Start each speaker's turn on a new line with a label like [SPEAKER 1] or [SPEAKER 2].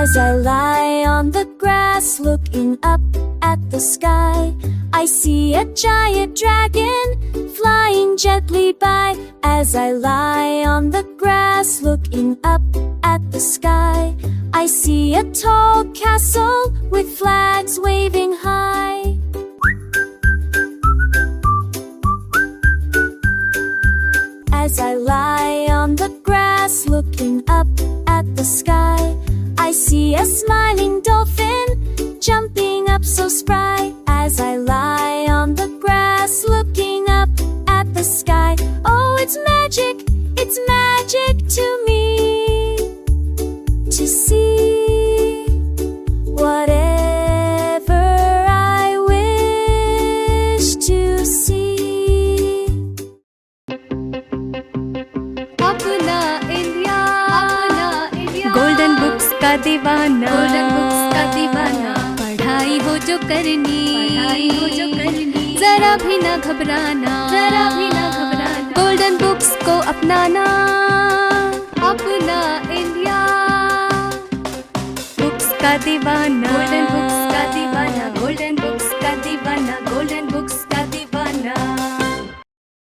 [SPEAKER 1] As I lie on the grass looking up at the sky, I see a giant dragon flying gently by. As I lie on the grass looking up at the sky, I see a tall castle with flags waving high. As I lie on the grass looking up at the sky, I see a smiling dolphin jumping up so spry. As I lie on the grass looking up at the sky, oh, it's magic to me to see whatever I wish to see.
[SPEAKER 2] अपना India golden books का दीवाना पढ़ाई हो जो करनी जरा भी ना घबराना गोल्डन बुक्स को अपनाना अपना इंडिया बुक्स का दीवाना गोल्डन